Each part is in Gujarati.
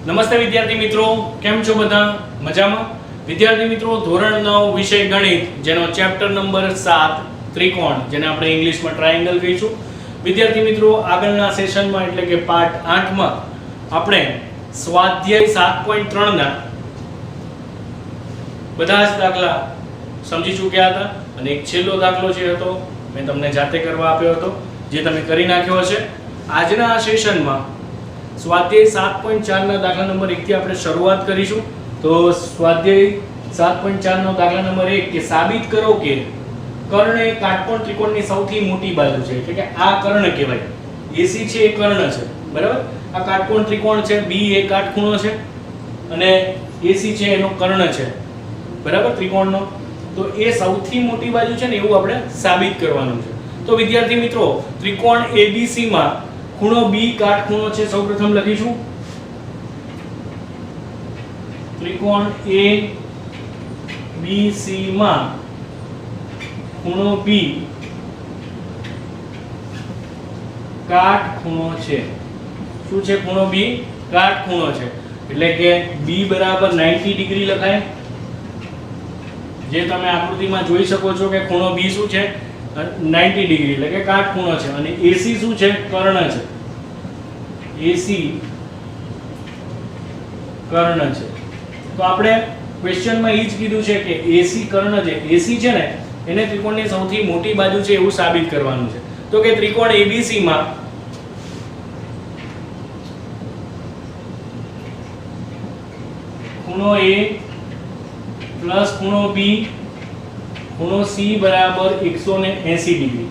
નમસ્તે વિદ્યાર્થી મિત્રો, કેમ છો બધા? મજામાં? વિદ્યાર્થી મિત્રો, ધોરણ 9 વિષય ગણિત જેનો ચેપ્ટર નંબર 7 ત્રિકોણ, જેને આપણે ઇંગ્લિશમાં ટ્રાયેંગલ કહીશું. વિદ્યાર્થી મિત્રો, આગળના સેશનમાં એટલે કે પાર્ટ 8 માં આપણે સ્વાધ્યાય 7.3 ના બધા જ દાખલા સમજી ચૂક્યા હતા અને એક છેલ્લો દાખલો જે હતો મેં તમને જાતે કરવા આપ્યો હતો, જે તમે કરી નાખ્યો હશે. આજના આ સેશનમાં સ્વાધ્યાય 7.4 ના દાખલા નંબર 1 થી આપણે શરૂઆત કરીશું. તો સ્વાધ્યાય 7.4 નો દાખલા નંબર 1 કે સાબિત કરો કે કર્ણ એ કાટકોણ ત્રિકોણની સૌથી મોટી બાજુ છે. એટલે કે આ કર્ણ કહેવાય, AC છે એ કર્ણ છે, બરાબર. આ કાટકોણ ત્રિકોણ છે, B એ કાટખૂણો છે અને AC છે એનો કર્ણ છે, બરાબર, ત્રિકોણનો. તો એ સૌથી મોટી બાજુ છે ને એવું આપણે સાબિત કરવાનું છે. તો વિદ્યાર્થી મિત્રો, ત્રિકોણ ABC માં ખૂણો B કાટખૂણો છે. સૌપ્રથમ લખીશું ત્રિકોણ ABC માં ખૂણો B કાટખૂણો છે. શું છે? ખૂણો B કાટખૂણો છે. એટલે કે B બરાબર 90 ડિગ્રી લખાય. જે તમે આકૃતિમાં જોઈ શકો છો કે ખૂણો B શું છે? 90 ડિગ્રી, એટલે કે કાટખૂણો છે. અને AC શું છે? કર્ણ છે. AC કર્ણ છે. તો આપણે ક્વેશ્ચનમાં એ જ કીધું છે કે AC કર્ણ છે. AC છે ને એને ત્રિકોણની સૌથી મોટી બાજુ છે એવું સાબિત કરવાનું છે. તો કે ત્રિકોણ ABC માં ખૂણો A પ્લસ ખૂણો B ખૂણો C બરાબર 180 ડિગ્રી,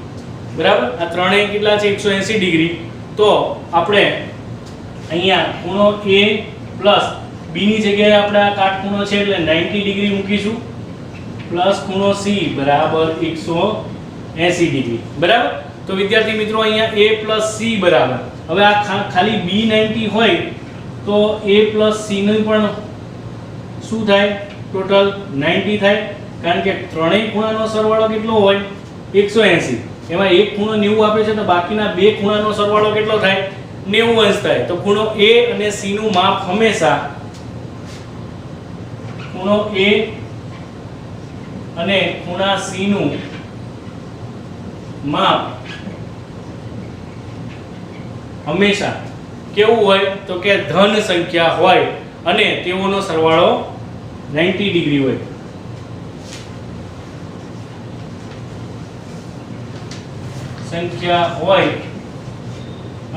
બરાબર. આ ત્રણેય કેટલા છે? 180 ડિગ્રી. તો આપણે અહીંયા ખૂણો A પ્લસ B ની જગ્યાએ આપણે આ કાટખૂણો છે એટલે 90 ડિગ્રી મૂકીશું, પ્લસ ખૂણો C બરાબર 180 ડિગ્રી, બરાબર. તો વિદ્યાર્થી મિત્રો, અહીંયા A પ્લસ C બરાબર, હવે આ ખાલી B 90 હોય તો A પ્લસ C નું પણ શું થાય? ટોટલ 90 થાય. કારણ કે ત્રણેય ખૂણાનો સરવાળો કેટલો હોય? 180. એમાં એક ખૂણો 90 આપે છે તો બાકીના બે ખૂણાનો સરવાળો કેટલો થાય? 90 અંશ થાય. તો ખૂણો A અને C નું માપ હંમેશા ખૂણો A અને ખૂણા C નું માપ હંમેશા કેવું હોય? તો કે ધન સંખ્યા હોય અને તેઓનો સરવાળો 90 ડિગ્રી હોય. સંખ્યા હોય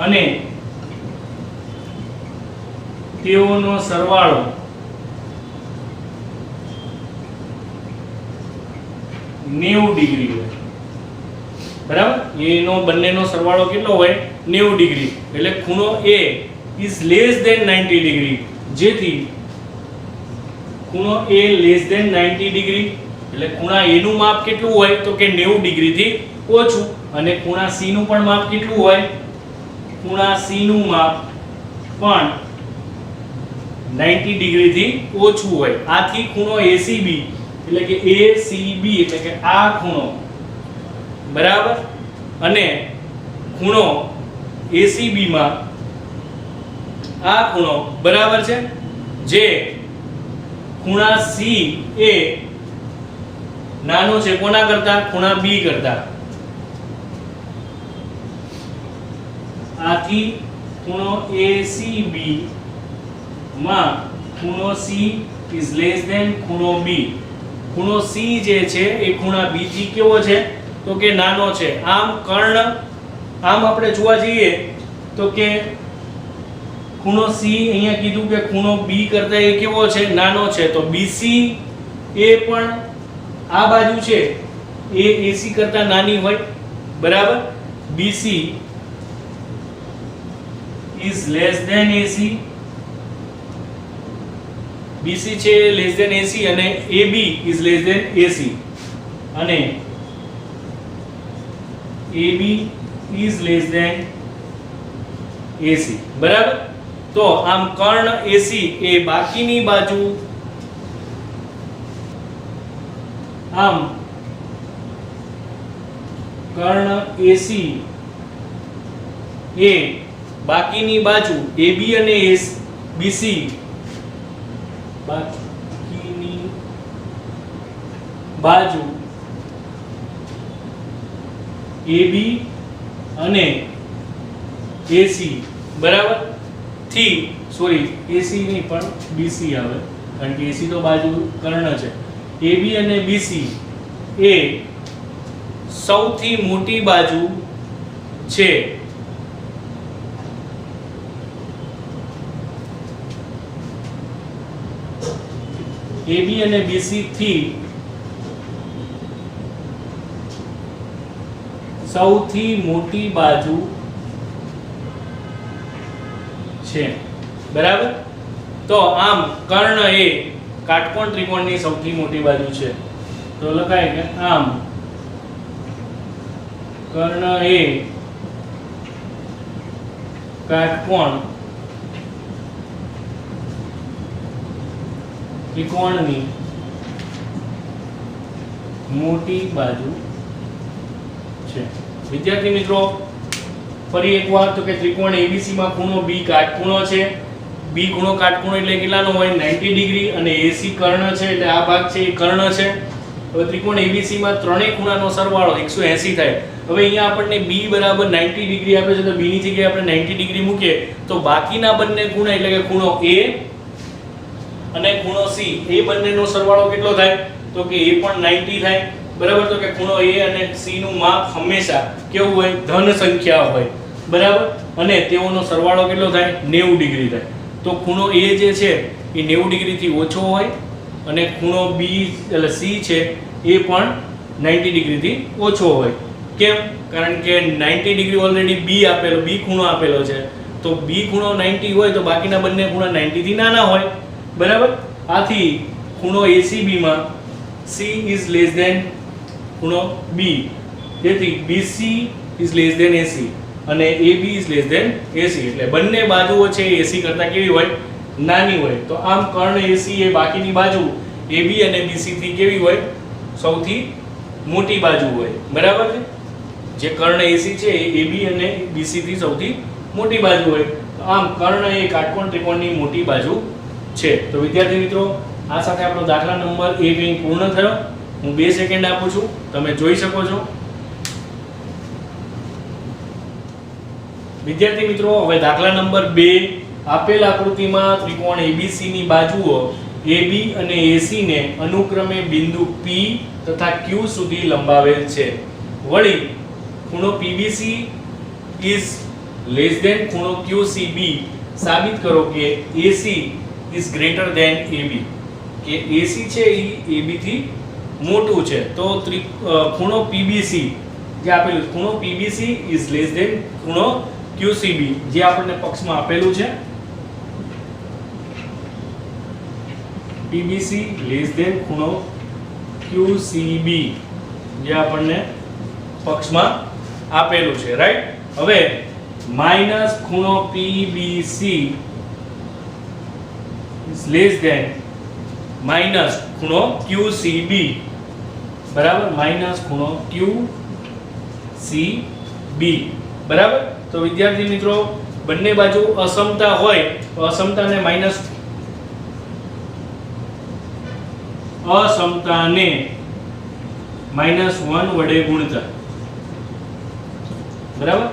અને તેઓનો સરવાળો 90 ડિગ્રી હોય, બરાબર. એનો બંનેનો સરવાળો કેટલો હોય? 90 ડિગ્રી. એટલે ખૂણો A is less than 90 degree. જેથી ખૂણો A less than 90 ડિગ્રી એટલે ખૂણા A નું માપ કેટલું હોય? તો કે 90 ડિગ્રી થી ઓછું. અને ખૂણા C નું પણ માપ કેટલું હોય? ખૂણા C નું માપ પણ 90 ડિગ્રી થી ઓછું હોય. આથી ખૂણો ACB એટલે કે ACB એટલે કે આ ખૂણો, બરાબર, અને ખૂણો ACB માં આ ખૂણો બરાબર છે. જે ખૂણા C એ નાનો છે કોના કરતા? ખૂણા B કરતા. આથી ખૂણો ACB માં ખૂણો C is less than ખૂણો B. ખૂણો C જે છે એ ખૂણા B થી કેવો છે? તો કે નાનો છે. આમ કર્ણ, આમ આપણે જોવા જઈએ તો કે ખૂણો C અહીંયા કીધું કે ખૂણો B કરતા એ કેવો છે? નાનો છે. તો BC એ પણ આ બાજુ છે એ AC કરતા નાની હોય, બરાબર. BC is less than AC. BC છે less than AC અને AB is less than AC અને AB is less than AC, બરાબર. તો આમ કર્ણ AC એ બાકીની બાજુ, આમ કર્ણ AC એ બાકીની બાજુ AB અને બીસી બાકીની બાજુ AB અને AC બરાબર થી સોરી AC નહીં પણ BC આવે કારણ કે AC તો બાજુ કર્ણ છે AB અને BC એ સૌથી મોટી બાજુ છે AB અને BC થી સૌથી મોટી બાજુ છે બરાબર તો આમ કર્ણ એ કાટકોણ ત્રિકોણની સૌથી મોટી બાજુ છે તો લખાય કે આમ કર્ણ એ કાટકોણ ત્રિકોણની મોટી બાજુ છે વિદ્યાર્થી મિત્રો ફરી એકવાર તો કે ત્રિકોણ ABC માં ખૂણો B કાટખૂણો છે B ખૂણો કાટખૂણો એટલે કેટલાનો હોય 90 ડિગ્રી અને AC કર્ણ છે એટલે આ ભાગ છે એ કર્ણ છે હવે ત્રિકોણ ABC માં ત્રણેય ખૂણાનો સરવાળો 180 થાય હવે અહીંયા આપણને B બરાબર 90 ડિગ્રી આપે છે તો B ની જગ્યાએ આપણે 90 ડિગ્રી મૂકીએ તો બાકીના બંને ખૂણા એટલે કે ખૂણો A અને ખૂણો C એ બંનેનો સરવાળો કેટલો થાય તો કે એ પણ 90 થાય બરાબર તો કે ખૂણો A અને C નું માપ હંમેશા કેવું હોય ધન સંખ્યા હોય બરાબર અને તેઓનો સરવાળો કેટલો થાય 90 ડિગ્રી થાય તો ખૂણો A જે છે એ 90 ડિગ્રી થી ઓછો હોય અને ખૂણો B એટલે C છે એ પણ 90 ડિગ્રી થી ઓછો હોય કેમ કારણ કે 90 ડિગ્રી ઓલરેડી B આપેલો B ખૂણો આપેલો છે તો B ખૂણો 90 હોય તો બાકીના બંને ખૂણા 90 થી નાના હોય બરાબર આથી ખૂણો ACB માં C is less than ખૂણો B તેથી BC is less than AC અને AB is less than AC એટલે બંને બાજુઓ છે AC કરતા કેવી હોય નાની હોય તો આમ કર્ણ AC એ બાકીની બાજુ AB અને BC થી કેવી હોય સૌથી મોટી બાજુ હોય બરાબર છે જે કર્ણ AC છે એ AB અને BC થી સૌથી મોટી બાજુ હોય તો આમ કર્ણ એ કાટકોણ ત્રિકોણની મોટી બાજુ છે તો વિદ્યાર્થી મિત્રો આ સાથે આપણો દાખલા નંબર 1 અહીં પૂર્ણ થયો હું 2 સેકન્ડ આપું છું તમે જોઈ શકો છો વિદ્યાર્થી મિત્રો હવે દાખલા નંબર 2 આપેલ આકૃતિમાં ત્રિકોણ ABC ની બાજુઓ AB અને AC ને અનુક્રમે બિંદુ P તથા Q સુધી લંબાવેલ છે વળી ખૂણો PBC is less than ખૂણો QCB સાબિત કરો કે AC is greater than AB કે AC છે એ AB થી મોટું છે તો ખૂણો PBC જે આપેલું ખૂણો PBC is less than ખૂણો QCB જે આપણને પક્ષમાં આપેલું છે PBC less than ખૂણો QCB જે આપણને પક્ષમાં આપેલું છે રાઈટ હવે માઈનસ ખૂણો PBC is less than minus ખૂણો QCB બરાબર માઈનસ ખૂણો QCB બરાબર તો વિદ્યાર્થી મિત્રો બંને બાજુ અસમતા હોય તો અસમતાને -1 વડે ગુણતા બરાબર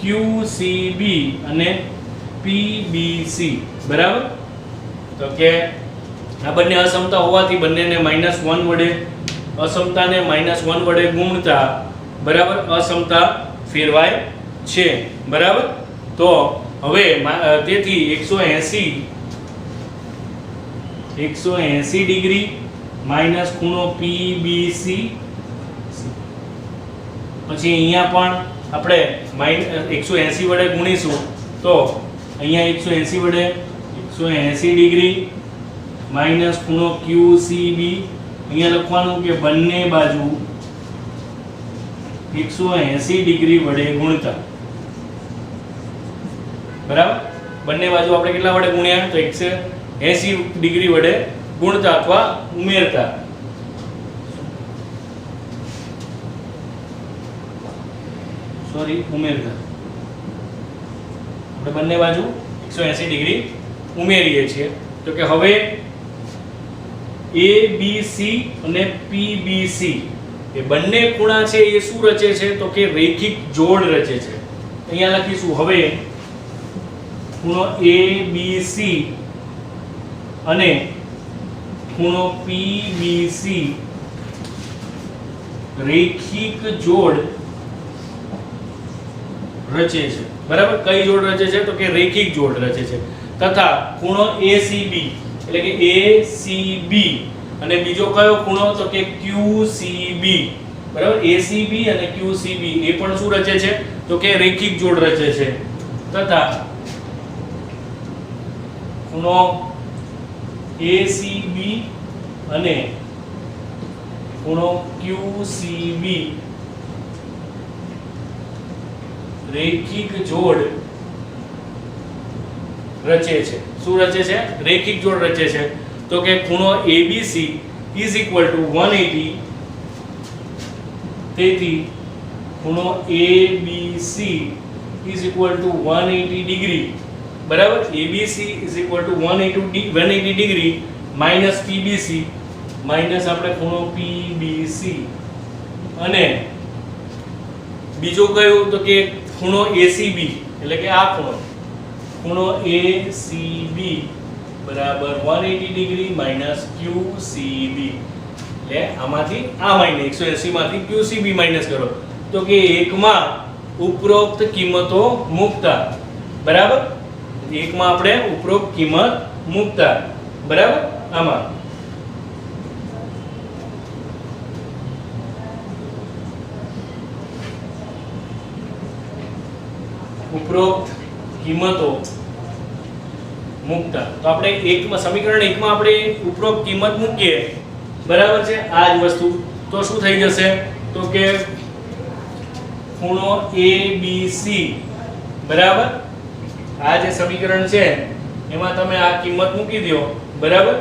QCB અને PBC બરાબર તો કે આ બંને અસમતા હોવાથી બંનેને -1 વડે અસમતાને -1 વડે ગુણતા બરાબર અસમતા ફેરવાય છે બરાબર તો હવે તેથી 180 ડિગ્રી માઈનસ ખૂણો PBC પછી અહીંયા પણ આપણે 180 વડે ગુણીશું તો અહીંયા 180 વડે 180 ડિગ્રી માઈનસ ખૂણો QCB અહીંયા લખવાનું કે બંને બાજુ 180 ડિગ્રી વડે ગુણતા બરાબર બંને બાજુ આપણે કેટલા વડે ગુણ્યા તો 180 ડિગ્રી વડે ગુણતા અથવા ઉમેરતા ઉમેરતા આપણે બંને બાજુ 180 ડિગ્રી ઉમેરીએ છીએ તો કે હવે ABC અને PBC એ બંને ખૂણા છે એ શું રચે છે તો કે રેખિક જોડ રચે છે. અહીંયા લખીશું હવે ખૂણો ABC અને ખૂણો PBC રેખિક જોડ રચે છે. બરાબર, કઈ જોડ રચે છે તો કે રેખિક જોડ રચે છે. તથા ખૂણો ACB એટલે કે ACB અને બીજો કયો ખૂણો તો કે QCB. બરાબર, ACB અને QCB એ પણ શું રચે છે તો કે રેખિક જોડ રચે છે. તથા ખૂણો ACB અને ખૂણો QCB રેખિક જોડ રચે છે. શું રચે છે? રેખિક જોડ રચે છે. તો કે ખૂણો ABC is equal to 180, તેથી ખૂણો ABC is equal to 180 degree. બરાબર, ABC is equal to 180 degree minus PBC minus આપણે ખૂણો PBC અને બીજો કયો તો કે ખૂણો ACB એટલે કે આ ખૂણો ACB બરાબર 180 ડિગ્રી માઈનસ QCB. એટલે આમાંથી આ માઈનસ 180 માંથી QCB માઈનસ કરો તો કે એકમાં ઉપરોક્ત કિંમતો મૂકતા. બરાબર, એકમાં આપણે ઉપરોક્ત કિંમત મૂકતા. બરાબર, આમાં ઉપરોક્ત કિંમતો મૂકતા તો આપણે એકમાં સમીકરણ 1 માં આપણે ઉપરોક્ત કિંમત મૂકીએ. બરાબર છે, આ જ વસ્તુ તો શું થઈ જશે તો કે ખૂણો ABC બરાબર આ જે સમીકરણ છે એમાં તમે આ કિંમત મૂકી દો. બરાબર,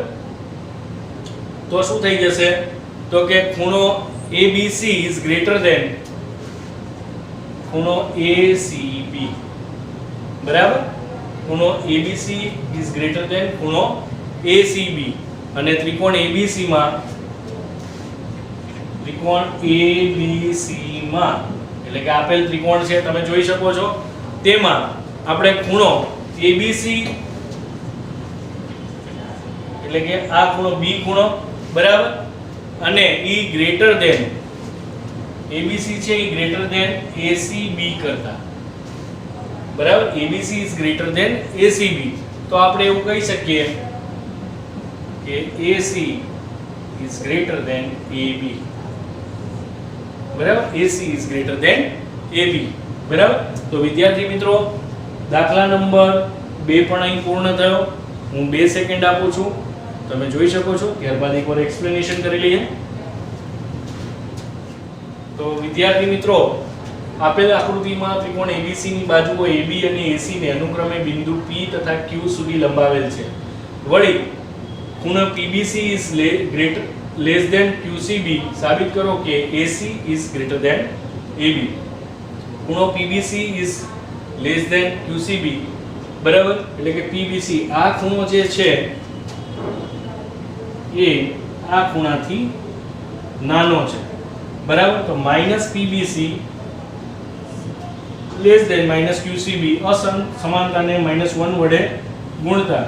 તો શું થઈ જશે તો કે ખૂણો ABC is greater than ખૂણો ACB. બરાબર, ખૂણો ABC is greater than ખૂણો ACB અને ત્રિકોણ ABC માં એટલે કે આપેલ ત્રિકોણ છે તમે જોઈ શકો છો તેમાં આપણે ખૂણો ABC એટલે કે આ ખૂણો B ખૂણો બરાબર અને એ ગ્રેટર ધેન ABC છે એ ગ્રેટર ધેન ACB કરતા. બરાબર, ABC is greater than ACB તો આપણે એવું કહી શકીએ કે AC is greater than AB. બરાબર, AC is greater than AB. બરાબર, તો વિદ્યાર્થી મિત્રો દાખલા નંબર 2 પણ અહીં પૂર્ણ થયો. હું 2 સેકન્ડ આપું છું, તમે જોઈ શકો છો. ત્યારબાદ એકવાર એક્સપ્લેનેશન કરી લઈએ. તો વિદ્યાર્થી મિત્રો આપેલ આકૃતિમાં ત્રિકોણ ABC ની બાજુઓ AB અને AC ને અનુક્રમે બિંદુ P તથા Q સુધી લંબાવેલ છે. વળી ખૂણો PBC is less than QCB સાબિત કરો કે AC is greater than AB. ખૂણો PBC is less than QCB બરાબર એટલે કે PBC આ ખૂણો જે છે એ આ ખૂણાથી નાનો છે. બરાબર, તો -PBC લેસ ધેન -QCB સમાનતાને -1 વડે ગુણતા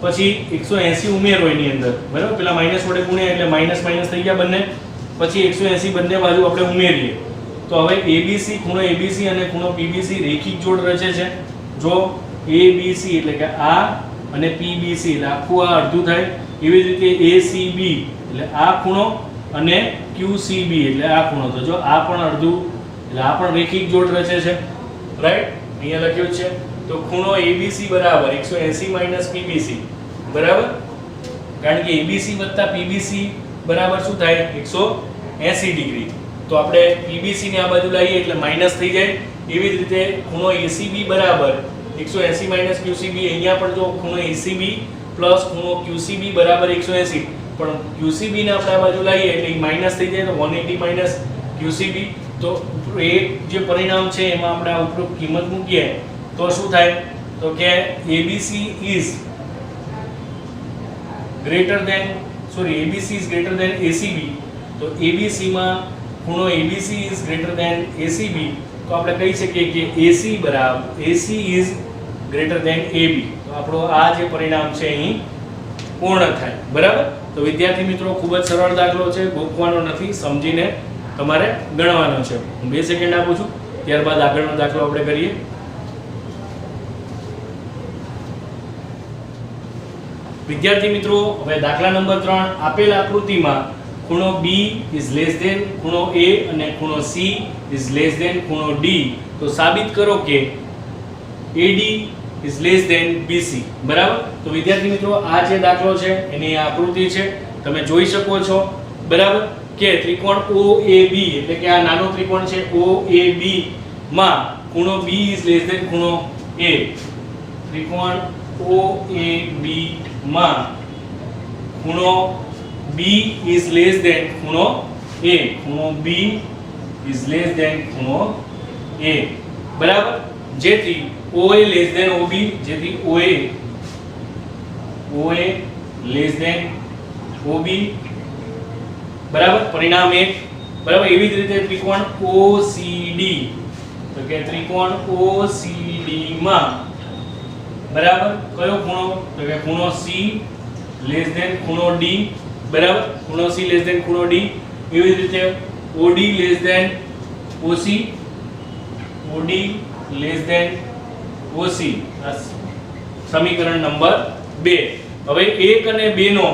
પછી 180 ઉમેરો એની અંદર. બરાબર, પેલા માઈનસ વડે ગુણ્યા એટલે માઈનસ માઈનસ થઈ ગયા બંને, પછી 180 બંને બાજુ આપણે ઉમેરીએ તો હવે ABC ખૂણો ABC અને ખૂણો PBC રેખિક જોડ રચે છે. જો ABC એટલે કે આ અને PBC એટલે આખું આ અડધું થાય, એવી જ રીતે ACB એટલે આ ખૂણો અને QCB એટલે આ ખૂણો. તો જો આ પણ અડધું એટલે આ પણ રેખિક જોડ રચે છે. રાઈટ, અહીંયા લખ્યું છે. તો ખૂણો ABC બરાબર 180 PBC બરાબર, કારણ કે ABC વત્તા PBC બરાબર શું થાય 180 ડિગ્રી. તો આપણે PBC ને આ બાજુ લાવીએ એટલે માઈનસ થઈ જાય. એવી જ રીતે ખૂણો ACB બરાબર 180 QCB. અહીંયા પણ જો ખૂણો ACB પ્લસ ખૂણો QCB બરાબર 180, પણ QCB ને આપણે આ બાજુ લાવીએ એટલે માઈનસ થઈ જાય તો 180 QCB. તો એ જે પરિણામ છે એમાં આપણે આ ઉપરોક્ત કિંમત મૂકીએ તો શું થાય તો કે ABC is greater than ABC is greater than ACB, તો ABC માં ખૂણો ABC is greater than ACB, તો આપણે કહી શકીએ કે AC is greater than AB. તો આપણો આ જે પરિણામ છે અહીં પૂર્ણ થાય. બરાબર. તો વિદ્યાર્થી મિત્રો ખૂબ જ સરળ દાખલો છે, ગોખવાનો નથી, સમજીને તમારે ગણવાનો છે. હું 2 સેકન્ડ આપું છું, ત્યારબાદ આગળનો દાખલો આપણે કરીએ. વિદ્યાર્થી મિત્રો હવે દાખલા નંબર 3, આપેલ આકૃતિમાં ખૂણો B ઇઝ લેસ દેન ખૂણો A અને ખૂણો C ઇઝ લેસ દેન ખૂણો D, તો સાબિત કરો કે AD is less than BC. બરાબર. તો વિદ્યાર્થી મિત્રો આ જે દાખલો છે એની આકૃતિ છે, તમે જોઈ શકો છો. બરાબર કે ત્રિકોણ OAB એટલે કે આ નાનો ત્રિકોણ છે OAB માં ખૂણો B ઇઝ લેસ દેન ખૂણો A. ત્રિકોણ OAB માં ખૂણો B is less than ખૂણો A. ખૂણો B is less than ખૂણો A. બરાબર. જેથી OA less than OB, જેથી OA less than OB. બરાબર. પરિણામ 1. બરાબર. એવી જ રીતે ત્રિકોણ OCD, તો કે ત્રિકોણ OCD માં બરાબર કયો ખૂણો, તો કે ખૂણો C લેસ ધેન ખૂણો D. બરાબર. ખૂણો C લેસ ધેન ખૂણો D. એવી જ રીતે OD less than OC, OD less than OC. સમીકરણ નંબર 2. હવે 1 અને 2 નો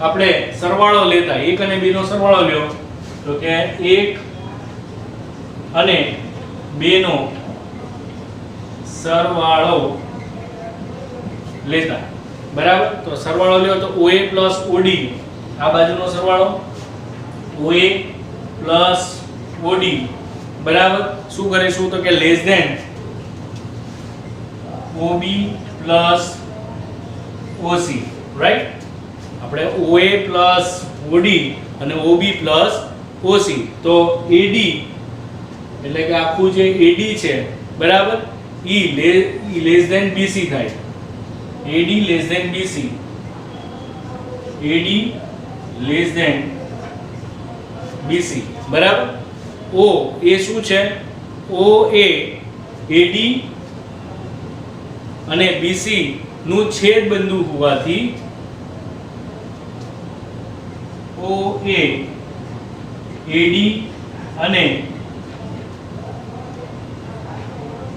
આપણે સરવાળો લેતા, 1 અને 2 નો સરવાળો લ્યો, તો કે 1 અને 2 નો સરવાળો લેતા. બરાબર. તો સરવાળો લ્યો તો OA પ્લસ OD, આ બાજુનો સરવાળો OA પ્લસ OD. બરાબર. શું કરીશું, તો કે less than OB plus OC. Right. આપણે OA પ્લસ OD અને OB પ્લસ OC, તો AD એટલે કે આખું જે AD છે, બરાબર, E લેસ ધેન BC થાય. AD less than BC, AD less than BC. બરાબર. O એ શું છે, OA AD અને BC નું છેદ બિંદુ હોવાથી OA AD અને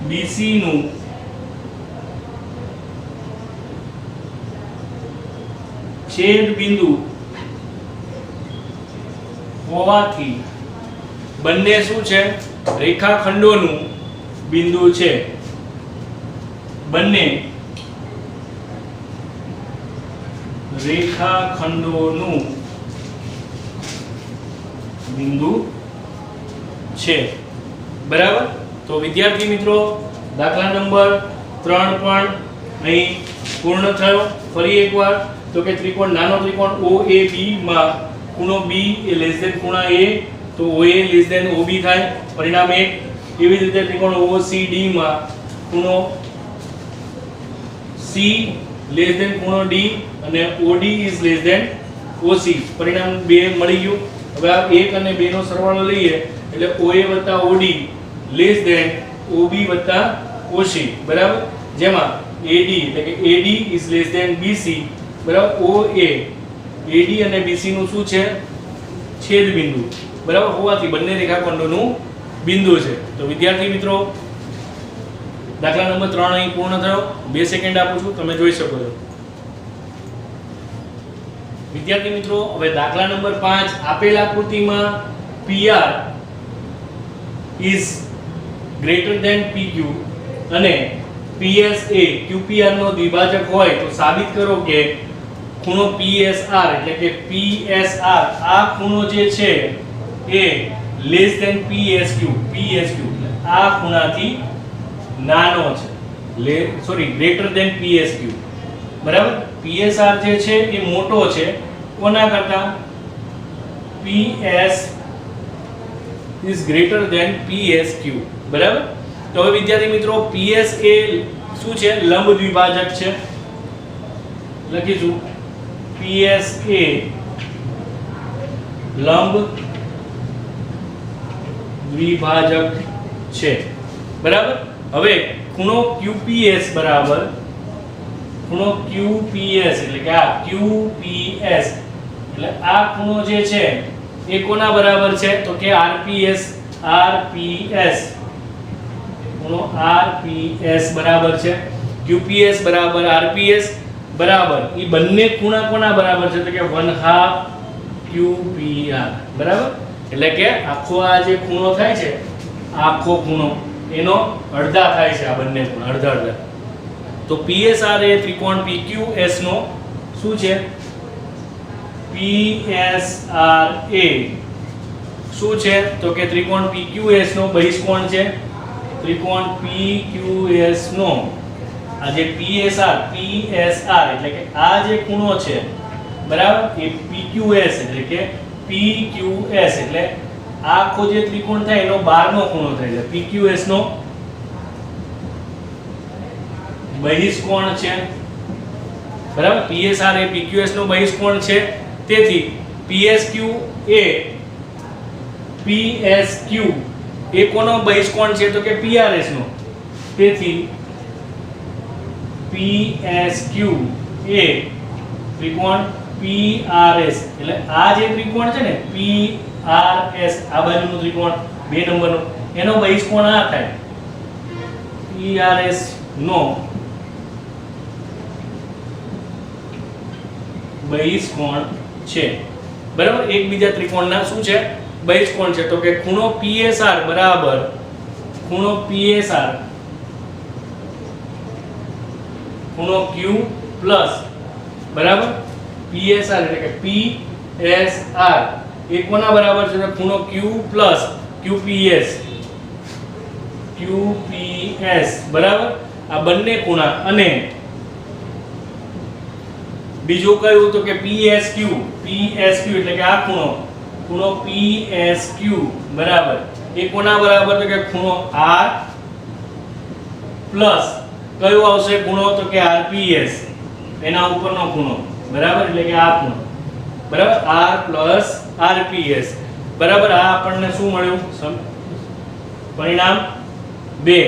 BC નું છેદ બિંદુ હોવાથી બંને શું છે, રેખાખંડોનું બિંદુ છે. બંને રેખાખંડોનું બિંદુ છે. બરાબર. તો વિદ્યાર્થી મિત્રો દાખલા નંબર 3 પણ અહીં પૂર્ણ થયો. ફરી એકવાર, તો કે ત્રિકોણ નાનો ત્રિકોણ OAB માં ખૂણો B એ લેસ ધેન ખૂણા A, તો OA લેસ ધેન OB થાય. પરિણામ 1. એવી જ રીતે ત્રિકોણ OCD માં ખૂણો C લેસ ધેન ખૂણો D અને OD is less than OC. પરિણામ 2 મળી ગયું. હવે આ 1 અને 2 નો સરવાળો લઈએ એટલે OA OD less than OB OC. બરાબર. જેમાં AD એટલે કે AD is less than BC. બરાબર. OA AD અને BC નું શું છે, છેદ બિંદુ. બરાબર. હોવાથી બંને રેખાખંડોનું બિંદુ છે. તો વિદ્યાર્થી મિત્રો દાખલા નંબર 3 અહીં પૂર્ણ થયો. 2 સેકન્ડ આપું છું, તમે જોઈ શકો છો. વિદ્યાર્થી મિત્રો હવે દાખલા નંબર 5, આપેલ આકૃતિમાં PR is greater than PQ અને PSA QPR નો દ્વિભાજક હોય તો સાબિત કરો કે ખૂણો PSR એટલે કે PSR આ ખૂણો જે છે એ લેસ ધેન PSQ આ ખૂણાથી નાનો છે, ગ્રેટર ધેન PSQ. બરાબર. PSR જે છે એ મોટો છે કોના કરતા, PS is greater than PSQ. બરાબર. તો હવે વિદ્યાર્થી મિત્રો PSA શું છે, લંબ દ્વિભાજક છે. લખીશું પીએસ એ લંબ દ્વિભાજક છે, બરાબર. હવે ખૂણો QPS બરાબર ખૂણો QPS એટલે કે આ QPS એટલે આ ખૂણો જે છે એ કોના બરાબર છે તો કે RPS ખૂણો RPS બરાબર છે. QPS બરાબર RPS બરાબર ઈ બંને ખૂણા કોના બરાબર છે તો કે 1/2 QPR બરાબર. એટલે કે આખો આ જે ખૂણો થાય છે આખો ખૂણો એનો અડધા થાય છે, આ બંને ખૂણા અડધા અડધા. તો PSR એ ત્રિકોણ PQS નો શું છે PSR એ શું છે તો કે ત્રિકોણ PQS નો બહિષ્કોણ છે. ત્રિકોણ PQS નો આ જે PSR એટલે કે આ જે ખૂણો છે બરાબર એ PQS એટલે કે PQS એટલે આખો જે ત્રિકોણ થાય એનો 12 નો ખૂણો થાય છે. PQS નો બહિષ્કોણ છે બરાબર. PSR એ PQS નો બહિષ્કોણ છે. તેથી PSQ એ કોનો બહિષ્કોણ છે તો કે PRS નો. તેથી PSQ એ ત્રિકોણ PRS એટલે આ જે ત્રિકોણ છે ને PRS આ બાજુનું ત્રિકોણ 2 નંબરનું એનો બહિષ્કોણ આ થાય PRS નો બહિષ્કોણ છે બરાબર. એકબીજા ત્રિકોણના શું છે બહિષ્કોણ છે તો કે ખૂણો PSR બરાબર ખૂણો PSR ખૂણો Q પ્લસ બરાબર PSR એટલે કે PSR એ કોના બરાબર છે તો ખૂણો Q પ્લસ QPS બરાબર. આ બંને ખૂણા અને બીજું કયું તો કે PSQ એટલે કે આ ખૂણો PSQ બરાબર એ કોના બરાબર તો કે ખૂણો R પ્લસ કયો આવશે ખૂણો તો કે RPS એના ઉપરનો ખૂણો બરાબર એટલે કે આ ખૂણો બરાબર R પ્લસ RPS બરાબર. આ આપણને શું મળ્યું પરિણામ 2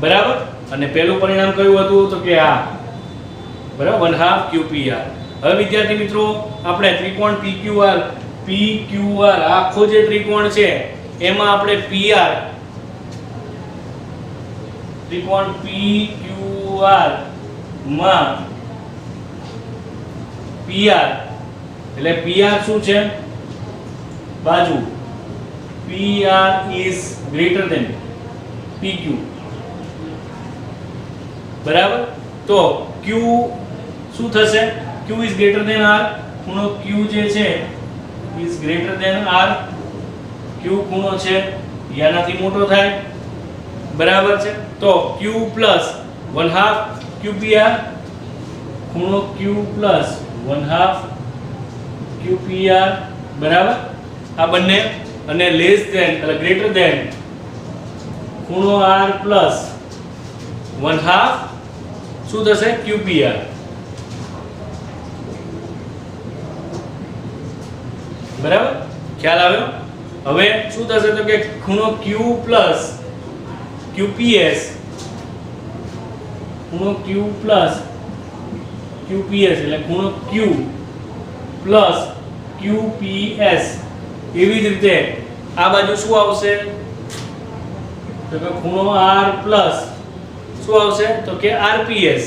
બરાબર. અને પહેલું પરિણામ કયું હતું તો કે આ બરાબર 1/2 QPR. હવે વિદ્યાર્થી મિત્રો આપણે ત્રિકોણ PQR આખો જે ત્રિકોણ છે એમાં આપણે PR ત્રિકોણ PQR માં PR એટલે PR શું છે બાજુ PR is greater than PQ બરાબર. તો Q શું થશે Q is greater than R ખૂણો Q જે છે is greater than R Q ખૂણો છે યાનાથી મોટો થાય બરાબર છે. તો Q plus 1/2 QPR ખૂણો Q plus 1/2 QPR બરાબર. આ બંને અને લેસ ધેન એટલે ગ્રેટર ધેન ખૂણો R plus 1/2 શું થશે QPR બરાબર. ખ્યાલ આવ્યો. હવે શું થશે તો કે ખૂણો Q plus QPS ખૂણો Q plus QPS એટલે ખૂણો Q plus QPS એવી જ રીતે આ બાજુ શું આવશે તો કે ખૂણો R plus શું આવશે તો કે RPS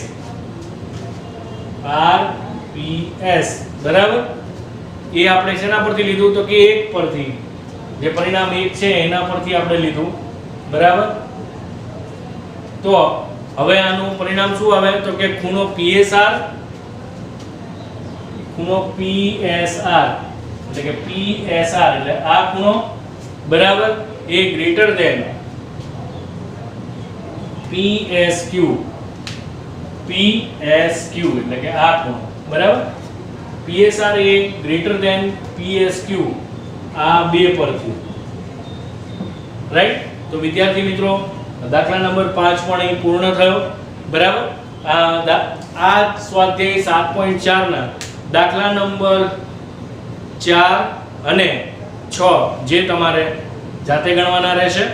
બરાબર. એ આપણે શેના પરથી લીધું તો કે 1 પરથી જે પરિણામ 1 છે એના પરથી આપણે લીધું બરાબર. તો હવે આનું પરિણામ શું આવે તો કે ખૂણો PSR એટલે કે PSR એટલે આ ખૂણો બરાબર એ ગ્રેટર ધેન PSQ એટલે કે આ ખૂણો બરાબર. PSR એ ગ્રેટર ધેન PSQ આ બે પરથી રાઈટ. તો વિદ્યાર્થી મિત્રો દાખલા નંબર 5 પણ અહીં પૂર્ણ થયો બરાબર. આ સ્વાધ્યાય 7.4 ના દાખલા નંબર 4 અને 6 જે તમારે જાતે ગણવાના રહેશે.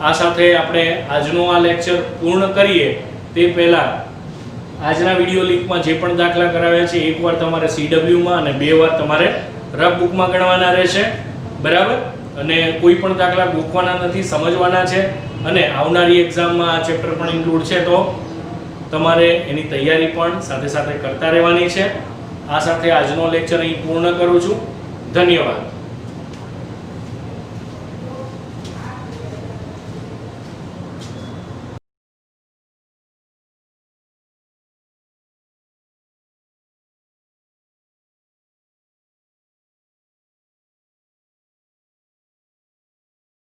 આ સાથે આપણે આજનો આ લેક્ચર પૂર્ણ કરીએ તે પહેલા આજના વિડિયો લિંકમાં જે પણ દાખલા કરાવ્યા છે એકવાર તમારે CW માં અને 2 વાર તમારે રફ બુકમાં ગણવાના રહેશે. બરાબર? અને કોઈ પણ દાખલા ગોખવાના નથી, સમજવાના છે. અને આવનારી એક્ઝામમાં આ ચેપ્ટર પણ ઇન્ક્લુડ છે, તો તમારે એની તૈયારી પણ સાથે સાથે કરતા રહેવાની છે. આ સાથે આજનો લેક્ચર અહીં પૂર્ણ કરું છું. ધન્યવાદ.